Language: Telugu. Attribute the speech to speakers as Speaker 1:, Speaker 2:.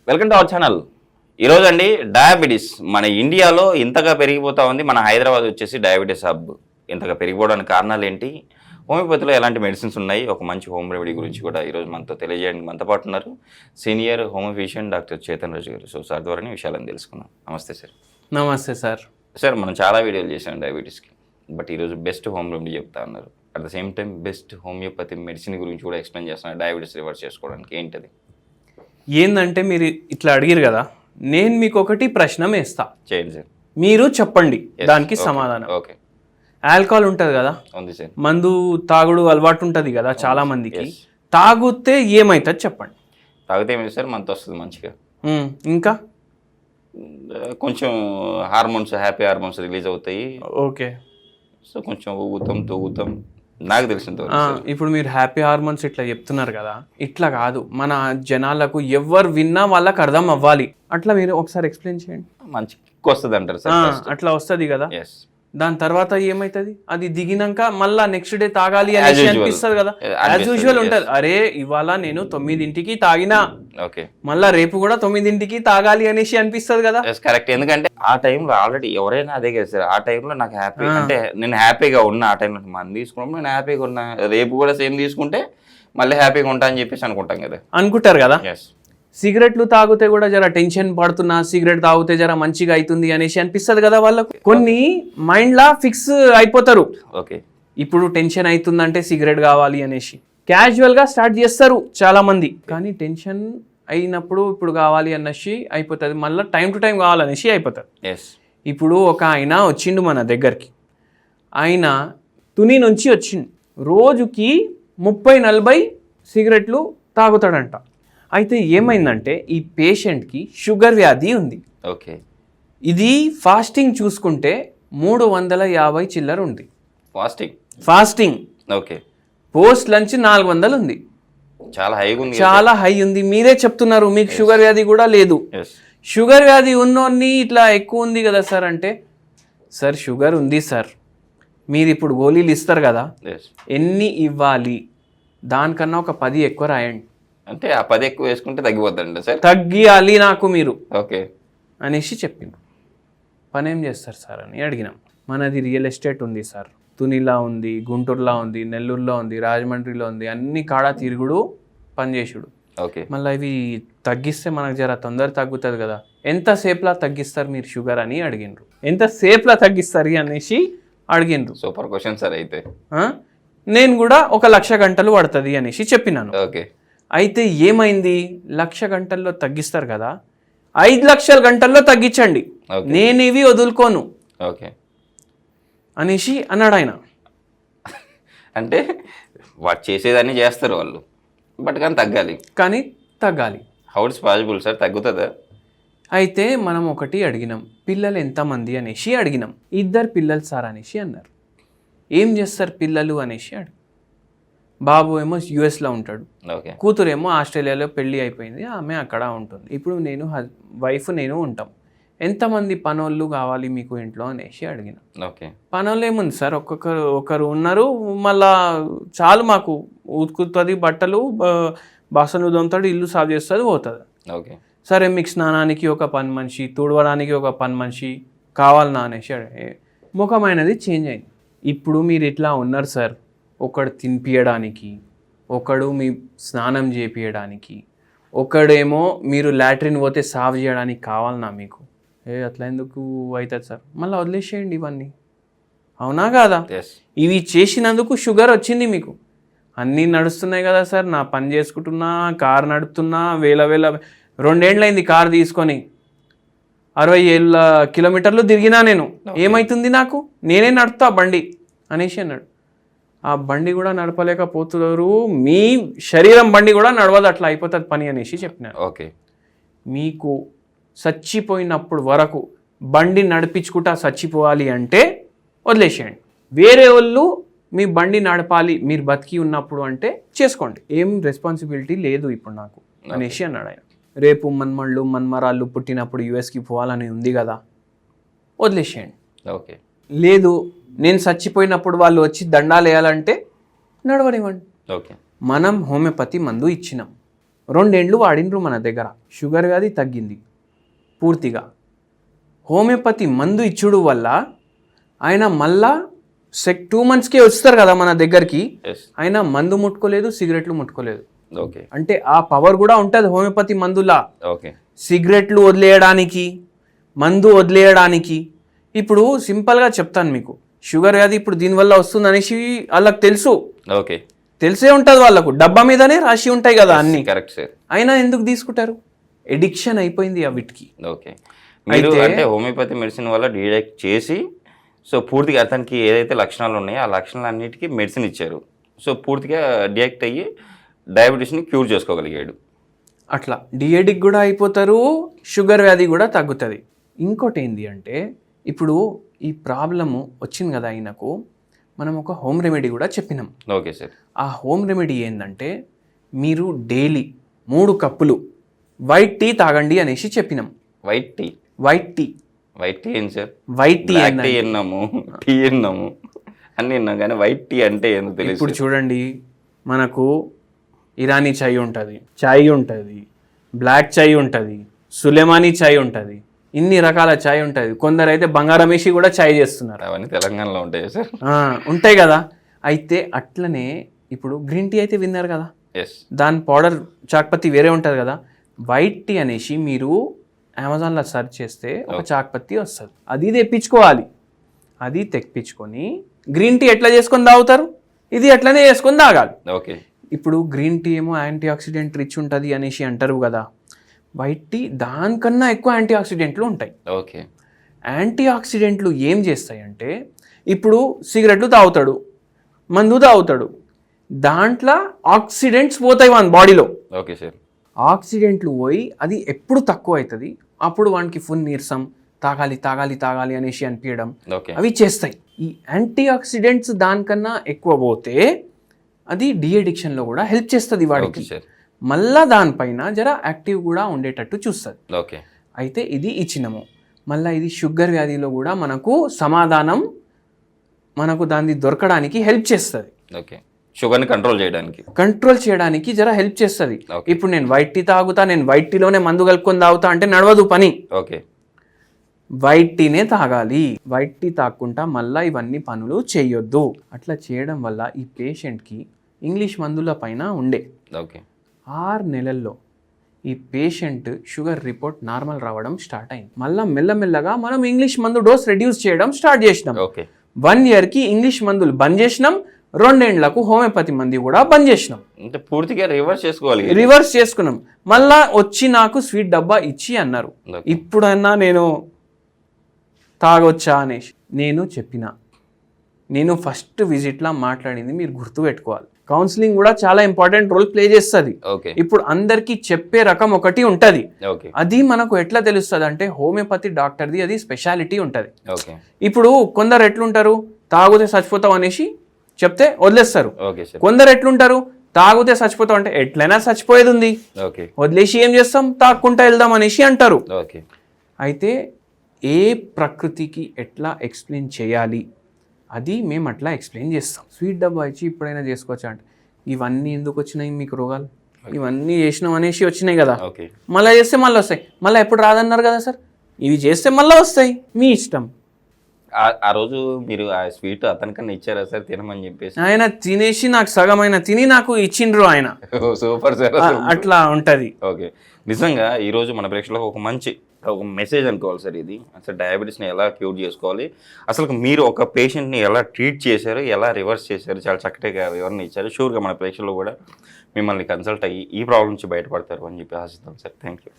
Speaker 1: Welcome to our channel. ఈరోజు అండి డయాబెటీస్ మన ఇండియాలో ఇంతగా పెరిగిపోతూ ఉంది. మన హైదరాబాద్ వచ్చేసి డయాబెటీస్ హబ్. ఇంతగా పెరిగిపోవడానికి కారణాలు ఏంటి, హోమియోపతిలో ఎలాంటి మెడిసిన్స్ ఉన్నాయి, ఒక మంచి హోమ్ రెమెడీ గురించి కూడా ఈరోజు మనతో తెలియజేయడానికి మనతో పాటు ఉన్నారు సీనియర్ హోమియోఫిషియన్ డాక్టర్ చేతన్ రాజు గారు. సో సార్ ద్వారానే విషయాలను తెలుసుకున్నాం. నమస్తే సార్.
Speaker 2: నమస్తే సార్.
Speaker 1: సార్ మనం చాలా వీడియోలు చేసాం డయాబెటీస్కి, బట్ ఈరోజు బెస్ట్ హోమ్ రెమెడీ చెప్తా ఉన్నారు. At the same time best homeopathy medicine గురించి కూడా ఎక్స్ప్లెయిన్ చేస్తున్నారు. డయాబెటీస్ రివర్స్ చేసుకోవడానికి ఏంటది?
Speaker 2: ఏందంటే మీరు ఇట్లా అడిగారు కదా, నేను మీకు ఒకటి ప్రశ్న వేస్తా,
Speaker 1: చేయండి సార్.
Speaker 2: మీరు చెప్పండి దానికి సమాధానం.
Speaker 1: ఓకే.
Speaker 2: ఆల్కహాల్ ఉంటుంది కదా,
Speaker 1: ఉంది సార్.
Speaker 2: మందు తాగుడు అలవాటు ఉంటుంది కదా చాలా మందికి. తాగితే ఏమవుతుంది చెప్పండి.
Speaker 1: తాగితే ఏమైంది సార్, మంత్ వస్తుంది మంచిగా.
Speaker 2: ఇంకా
Speaker 1: కొంచెం హార్మోన్స్, హ్యాపీ హార్మోన్స్ రిలీజ్ అవుతాయి.
Speaker 2: ఓకే.
Speaker 1: సో కొంచెం ఊగుతాం తూగుతాం, నాకు తెలిసింది.
Speaker 2: ఇప్పుడు మీరు హ్యాపీ హార్మోన్స్ ఇట్లా చెప్తున్నారు కదా, ఇట్లా కాదు, మన జనాలకు ఎవరు విన్నా వాళ్ళకి అర్థం అవ్వాలి. అట్లా మీరు ఒకసారి ఎక్స్ప్లెయిన్ చేయండి.
Speaker 1: మంచి కిక్ వస్తుంది అంటారు సార్.
Speaker 2: అట్లా వస్తుంది కదా.
Speaker 1: ఎస్.
Speaker 2: దాని తర్వాత ఏమైతుంది, అది దిగినాక మళ్ళా నెక్స్ట్ డే తాగాలి అనేసి అనిపిస్తుంది కదా, యాజ్ యూజువల్ ఉంటుంది. అరే ఇవాళ నేను 9ంటికి తాగినా,
Speaker 1: ఓకే,
Speaker 2: మళ్ళా రేపు కూడా 9ంటికి తాగాలి అనేసి అనిపిస్తుంది కదా.
Speaker 1: కరెక్ట్. ఎందుకంటే ఆ టైంలో ఆల్రెడీ ఎవరైనా అదే కదా సార్, ఆ టైంలో నాకు హ్యాపీ అంటే నేను హ్యాపీగా ఉన్నా. ఆ టైంలో మనం తీసుకున్నప్పుడు నేను హ్యాపీగా ఉన్నా, రేపు కూడా సేమ్ తీసుకుంటే మళ్ళీ హ్యాపీగా ఉంటా అని చెప్పేసి అనుకుంటాం కదా,
Speaker 2: అనుకుంటారు కదా.
Speaker 1: ఎస్.
Speaker 2: సిగరెట్లు తాగితే కూడా జర టెన్షన్ పడుతున్నా, సిగరెట్ తాగితే జర మంచిగా అవుతుంది అనేసి అనిపిస్తుంది కదా వాళ్ళకు. కొన్ని మైండ్ లా ఫిక్స్ అయిపోతారు.
Speaker 1: ఓకే,
Speaker 2: ఇప్పుడు టెన్షన్ అవుతుందంటే సిగరెట్ కావాలి అనేసి క్యాజువల్ గా స్టార్ట్ చేస్తారు చాలా మంది. కానీ టెన్షన్ అయినప్పుడు ఇప్పుడు కావాలి అనేసి అయిపోతుంది, మళ్ళీ టైం టు టైం కావాలనేసి అయిపోతుంది.
Speaker 1: ఎస్.
Speaker 2: ఇప్పుడు ఒక ఆయన వచ్చిండు మన దగ్గరికి, ఆయన తుని నుంచి వచ్చిండు, రోజుకి 30-40 సిగరెట్లు తాగుతాడంట. అయితే ఏమైందంటే ఈ పేషెంట్కి షుగర్ వ్యాధి ఉంది.
Speaker 1: ఓకే.
Speaker 2: ఇది ఫాస్టింగ్ చూసుకుంటే 350 చిల్లర ఉంది. ఫాస్టింగ్.
Speaker 1: ఓకే.
Speaker 2: పోస్ట్ లంచ్ 400 ఉంది.
Speaker 1: చాలా హైగా ఉంది.
Speaker 2: చాలా హై ఉంది. మీరే చెప్తున్నారు మీకు షుగర్ వ్యాధి కూడా లేదు. షుగర్ వ్యాధి ఉన్నోన్ని ఇట్లా ఎక్కువ ఉంది కదా సార్ అంటే, సార్ షుగర్ ఉంది సార్, మీరు ఇప్పుడు గోళీలు ఇస్తారు కదా, ఎన్ని ఇవ్వాలి దానికన్నా ఒక 10 ఎక్కువ రాయండి.
Speaker 1: అంటే ఆ 10 ఎక్కువ వేసుకుంటే తగ్గిపోద్దండి సార్.
Speaker 2: తగ్గియాలి నాకు మీరు,
Speaker 1: ఓకే
Speaker 2: అనేసి చెప్పిండు. పని ఏం చేస్తారు సార్ అని అడిగినాం. మనది రియల్ ఎస్టేట్ ఉంది సార్, తునిలా ఉంది, గుంటూరులో ఉంది, నెల్లూరులో ఉంది, రాజమండ్రిలో ఉంది, అన్ని కాడ తిరుగుడు పనిచేసుడు.
Speaker 1: ఓకే.
Speaker 2: మళ్ళీ ఇవి తగ్గిస్తే మనకు జర తొందర తగ్గుతుంది కదా, ఎంతసేపులా తగ్గిస్తారు మీరు షుగర్ అని అడిగిండ్రు. ఎంతసేపులా తగ్గిస్తారు అనేసి అడిగిండ్రు.
Speaker 1: Super question sir. అయితే
Speaker 2: నేను కూడా 1,00,000 గంటలు పడుతుంది అనేసి చెప్పినాను.
Speaker 1: ఓకే.
Speaker 2: అయితే ఏమైంది, 1,00,000 గంటల్లో తగ్గిస్తారు కదా, 5,00,000 గంటల్లో తగ్గించండి, నేను ఇవి వదులుకోను అనేసి అన్నాడు ఆయన.
Speaker 1: అంటే వాడు చేసేదాన్ని చేస్తారు వాళ్ళు, బట్ కానీ తగ్గాలి. హౌ ఇట్స్ పాసిబుల్ సార్, తగ్గుతుందా?
Speaker 2: అయితే మనం ఒకటి అడిగినాం, పిల్లలు ఎంతమంది అనేసి అడిగినాం. 2 పిల్లలు సార్ అనేసి అన్నారు. ఏం చేస్తారు పిల్లలు అనేసి అడిగి, బాబు ఏమో యుఎస్లో ఉంటాడు, కూతురు ఏమో ఆస్ట్రేలియాలో పెళ్ళి అయిపోయింది, ఆమె అక్కడ ఉంటుంది. ఇప్పుడు నేను వైఫ్ నేను ఉంటాం, ఎంతమంది పనోళ్ళు కావాలి మీకు ఇంట్లో అనేసి అడిగిన. పనోళ్ళు ఏముంది సార్, ఒకరు ఉన్నారు, మళ్ళా చాలు మాకు, ఉతుకుతుంది బట్టలు, బాసనలు దొంతాడు, ఇల్లు సాఫ్ చేస్తుంది, పోతుంది. సరే మీకు స్నానానికి ఒక పని మనిషి, తుడవడానికి ఒక పని మనిషి కావాలన్నా అనేసి ముఖమైనది చేంజ్ అయింది. ఇప్పుడు మీరు ఇట్లా ఉన్నారు సార్, ఒకడు తినిపియడానికి, ఒకడు మీ స్నానం చేపియడానికి, ఒకడేమో మీరు లాట్రిన్ పోతే సాఫ్ చేయడానికి కావాలన్నా మీకు. అట్లా ఎందుకు అవుతుంది సార్, మళ్ళీ వదిలేసేయండి ఇవన్నీ. అవునా కాదా? ఇవి చేసినందుకు షుగర్ వచ్చింది మీకు. అన్నీ నడుస్తున్నాయి కదా సార్, నా పని చేసుకుంటున్నా, కారు నడుపుతున్నా, 2 ఏళ్ళైంది కారు తీసుకొని, 60,000 కిలోమీటర్లు తిరిగినా నేను, ఏమవుతుంది నాకు, నేనే నడుపుతా బండి అనేసి అన్నాడు. ఆ బండి కూడా నడపలేకపోతున్నారు, మీ శరీరం బండి కూడా నడవదు, అట్లా అయిపోతుంది పని అనేసి చెప్పినారు.
Speaker 1: ఓకే.
Speaker 2: మీకు చచ్చిపోయినప్పుడు వరకు బండి నడిపించుకుంటా చచ్చిపోవాలి అంటే వదిలేసేయండి. వేరే వాళ్ళు మీ బండి నడపాలి మీరు బతికి ఉన్నప్పుడు అంటే చేసుకోండి, ఏం రెస్పాన్సిబిలిటీ లేదు ఇప్పుడు నాకు అనేసి అన్నాడు ఆయన. రేపు మన్మళ్ళు మన్మరాళ్ళు పుట్టినప్పుడు యుఎస్కి పోవాలని ఉంది కదా, వదిలేసేయండి.
Speaker 1: ఓకే.
Speaker 2: లేదు నేను చచ్చిపోయినప్పుడు వాళ్ళు వచ్చి దండాలు వేయాలంటే నడవనివ్వండి.
Speaker 1: ఓకే.
Speaker 2: మనం హోమియోపతి మందు ఇచ్చినాం, 2 ఏళ్ళు వాడినరు మన దగ్గర, షుగర్ వ్యాధి తగ్గింది పూర్తిగా. హోమియోపతి మందు ఇచ్చుడు వల్ల ఆయన మళ్ళా 2 monthsకే వస్తారు కదా మన దగ్గరికి,
Speaker 1: ఎస్.
Speaker 2: ఆయన మందు ముట్టుకోలేదు, సిగరెట్లు ముట్టుకోలేదు.
Speaker 1: ఓకే.
Speaker 2: అంటే ఆ పవర్ కూడా ఉంటుంది హోమియోపతి మందులా,
Speaker 1: ఓకే.
Speaker 2: సిగరెట్లు వదిలేయడానికి, మందు వదిలేయడానికి. ఇప్పుడు సింపుల్గా చెప్తాను మీకు, షుగర్ వ్యాధి ఇప్పుడు దీనివల్ల వస్తుంది అనేసి వాళ్ళకి తెలుసు,
Speaker 1: ఓకే.
Speaker 2: తెలిసే ఉంటుంది వాళ్ళకు, డబ్బా మీదనే రాసి ఉంటాయి కదా అన్ని.
Speaker 1: Correct sir.
Speaker 2: అయినా ఎందుకు తీసుకుంటారు? ఎడిక్షన్ అయిపోయింది ఆ వీటికి.
Speaker 1: ఓకే. మీరు అంటే హోమియోపతి మెడిసిన్ వల్ల డిటెక్ట్ చేసి సో పూర్తిగా అతనికి ఏదైతే లక్షణాలు ఉన్నాయో ఆ లక్షణాలన్నిటికీ మెడిసిన్ ఇచ్చారు. సో పూర్తిగా డిటెక్ట్ అయ్యి డయాబెటీస్ని క్యూర్ చేసుకోగలిగాడు.
Speaker 2: అట్లా డిఎడిక్ కూడా అయిపోతారు, షుగర్ వ్యాధి కూడా తగ్గుతుంది. ఇంకోటి ఏంటి అంటే ఇప్పుడు ఈ ప్రాబ్లము వచ్చింది కదా ఆయనకు, మనం ఒక హోమ్ రెమెడీ కూడా చెప్పినాం.
Speaker 1: Okay sir.
Speaker 2: ఆ హోమ్ రెమెడీ ఏంటంటే మీరు డైలీ 3 కప్పులు వైట్ టీ తాగండి అనేసి చెప్పినాం.
Speaker 1: White tea.
Speaker 2: White tea.
Speaker 1: White tea ఏంటి sir?
Speaker 2: White tea
Speaker 1: black tea విన్నాము, టీ విన్నాము, అన్నీ విన్నాం, కానీ వైట్ టీ అంటే ఏందో తెలియదు.
Speaker 2: ఇప్పుడు చూడండి, మనకు ఇరానీ చాయ్ ఉంటుంది, చాయ్ ఉంటుంది, బ్లాక్ చాయ్ ఉంటుంది, సులేమానీ చాయ్ ఉంటుంది, ఇన్ని రకాల చాయ్ ఉంటుంది. కొందరు అయితే బంగారం వేసి కూడా చాయ్ చేస్తున్నారు.
Speaker 1: అవన్నీ తెలంగాణలో ఉంటాయి సార్.
Speaker 2: ఉంటాయి కదా. అయితే అట్లనే ఇప్పుడు గ్రీన్ టీ అయితే విన్నారు కదా,
Speaker 1: ఎస్.
Speaker 2: దాని పౌడర్ చాక్పత్తి వేరే ఉంటుంది కదా. వైట్ టీ అనేసి మీరు అమెజాన్లో సెర్చ్ చేస్తే ఒక చాక్పత్తి వస్తుంది, అది తెప్పించుకోవాలి. అది తెప్పించుకొని గ్రీన్ టీ ఎట్లా చేసుకొని తాగుతారు, ఇది అట్లనే చేసుకొని తాగాలి.
Speaker 1: ఓకే.
Speaker 2: ఇప్పుడు గ్రీన్ టీ ఏమో యాంటీ ఆక్సిడెంట్ రిచ్ ఉంటుంది అనేసి అంటారు కదా, వైట్ టీ దానికన్నా ఎక్కువ యాంటీ ఆక్సిడెంట్లు ఉంటాయి.
Speaker 1: ఓకే.
Speaker 2: యాంటీ ఆక్సిడెంట్లు ఏం చేస్తాయంటే, ఇప్పుడు సిగరెట్లు తాగుతాడు, మందు తాగుతాడు, దాంట్లో ఆక్సిడెంట్స్ పోతాయి వాని బాడీలో.
Speaker 1: Okay sir.
Speaker 2: ఆక్సిడెంట్లు పోయి అది ఎప్పుడు తక్కువ అవుతుంది, అప్పుడు వానికి ఫుల్ నీరసం, తాగాలి తాగాలి తాగాలి అనేసి అనిపించడం,
Speaker 1: ఓకే.
Speaker 2: అవి చేస్తాయి. ఈ యాంటీ ఆక్సిడెంట్స్ దానికన్నా ఎక్కువ పోతే అది డిఎడిక్షన్లో కూడా హెల్ప్ చేస్తుంది వాడికి. మళ్ళా దానిపైన జర యాక్టివ్ కూడా ఉండేటట్టు చూస్తుంది.
Speaker 1: ఓకే.
Speaker 2: అయితే ఇది ఇచ్చినాము. మళ్ళీ ఇది షుగర్ వ్యాధిలో కూడా మనకు సమాధానం, మనకు దాన్ని దొరకడానికి హెల్ప్ చేస్తుంది.
Speaker 1: ఓకే. షుగర్ని కంట్రోల్ చేయడానికి
Speaker 2: జర హెల్ప్ చేస్తుంది. ఇప్పుడు నేను వైట్ టీ తాగుతా, నేను వైట్ టీలోనే మందు కలుపుకొని తాగుతా అంటే నడవదు పని.
Speaker 1: ఓకే.
Speaker 2: వైట్ టీనే తాగాలి. వైట్ టీ తాగకుండా మళ్ళీ ఇవన్నీ పనులు చేయొద్దు. అట్లా చేయడం వల్ల ఈ పేషెంట్కి ఇంగ్లీష్ మందుల పైన ఉండే 6 నెలల్లో ఈ పేషెంట్ షుగర్ రిపోర్ట్ నార్మల్ రావడం స్టార్ట్ అయింది. మళ్ళీ మెల్లమెల్లగా మనం ఇంగ్లీష్ మందు డోస్ రెడ్యూస్ చేయడం స్టార్ట్ చేసినాం. 1 yearకి ఇంగ్లీష్ మందులు బంద్ చేసినాం, 2 ఏళ్లకు హోమియోపతి మంది కూడా బంద్ చేసినాం.
Speaker 1: అంటే పూర్తిగా రివర్స్
Speaker 2: చేసుకున్నాం. మళ్ళా వచ్చి నాకు స్వీట్ డబ్బా ఇచ్చి అన్నారు, ఇప్పుడన్నా నేను తాగొచ్చా అనేసి. నేను చెప్పిన, నేను ఫస్ట్ విజిట్లో మాట్లాడింది మీరు గుర్తుపెట్టుకోవాలి. కౌన్సిలింగ్ కూడా చాలా ఇంపార్టెంట్ రోల్ ప్లే చేస్తుంది. ఇప్పుడు అందరికీ చెప్పే రకం ఒకటి ఉంటుంది, అది మనకు ఎట్లా తెలుస్తుంది అంటే హోమియోపతి డాక్టర్ది అది స్పెషాలిటీ ఉంటుంది. ఇప్పుడు కొందరు ఎట్లుంటారు, తాగుతే చచ్చిపోతాం అనేసి చెప్తే వదిలేస్తారు. కొందరు ఎట్లుంటారు, తాగుతే చచ్చిపోతాం అంటే ఎట్లయినా చచ్చిపోయేది ఉంది, వదిలేసి ఏం చేస్తాం, తాక్కుంటా వెళ్దాం అనేసి అంటారు. అయితే ఏ ప్రకృతికి ఎట్లా ఎక్స్ప్లెయిన్ చేయాలి అది మేము అట్లా ఎక్స్ప్లెయిన్ చేస్తాం. స్వీట్ డబ్బా ఇచ్చి ఇప్పుడైనా చేసుకోవచ్చా అంటే, ఇవన్నీ ఎందుకు వచ్చినాయి మీకు రోగాలు, ఇవన్నీ చేసినాం అనేసి వచ్చినాయి కదా, మళ్ళీ చేస్తే మళ్ళీ వస్తాయి. మళ్ళీ ఎప్పుడు రాదన్నారు కదా సార్, ఇవి చేస్తే మళ్ళీ వస్తాయి, మీ ఇష్టం.
Speaker 1: ఆ రోజు మీరు ఆ స్వీట్ అతనికన్నా ఇచ్చారా సార్ తినమని చెప్పేసి?
Speaker 2: ఆయన తినేసి నాకు సగమైన తిని నాకు ఇచ్చిండ్రు ఆయన.
Speaker 1: Super sir.
Speaker 2: అట్లా ఉంటది.
Speaker 1: ఓకే. నిజంగా ఈరోజు మన ప్రేక్షకులకు ఒక మెసేజ్ అనుకోవాలి సార్. ఇది అసలు డయాబెటీస్ని ఎలా క్యూర్ చేసుకోవాలి, అసలు మీరు ఒక పేషెంట్ని ఎలా ట్రీట్ చేశారు, ఎలా రివర్స్ చేశారు, చాలా చక్కటిగా వివరణ ఇచ్చారు. షూర్గా మన ప్రేక్షకులు కూడా మిమ్మల్ని కన్సల్ట్ అయ్యి ఈ ప్రాబ్లం నుంచి బయటపడతారు అని చెప్పి ఆశిస్తాం సార్. Thank you.